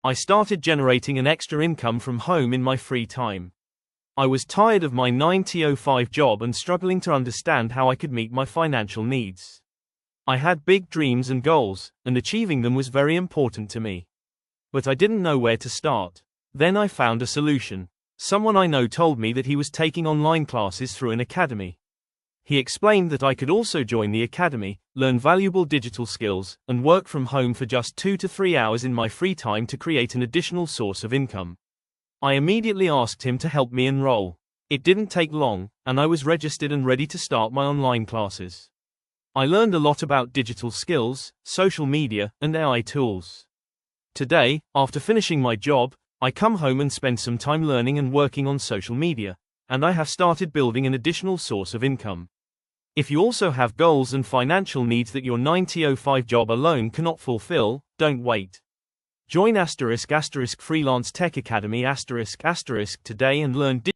I started generating an extra income from home in my free time. I was tired of my 9-to-5 job and struggling to understand how I could meet my financial needs. I had big dreams and goals, and achieving them was very important to me. But I didn't know where to start. Then I found a solution. Someone I know told me that he was taking online classes through an academy. He explained that I could also join the academy, learn valuable digital skills, and work from home for just 2 to 3 hours in my free time to create an additional source of income. I immediately asked him to help me enroll. It didn't take long, and I was registered and ready to start my online classes. I learned a lot about digital skills, social media, and AI tools. Today, after finishing my job, I come home and spend some time learning and working on social media, and I have started building an additional source of income. If you also have goals and financial needs that your 9-to-5 job alone cannot fulfill, don't wait. Join *** Freelance Tech Academy *** today and learn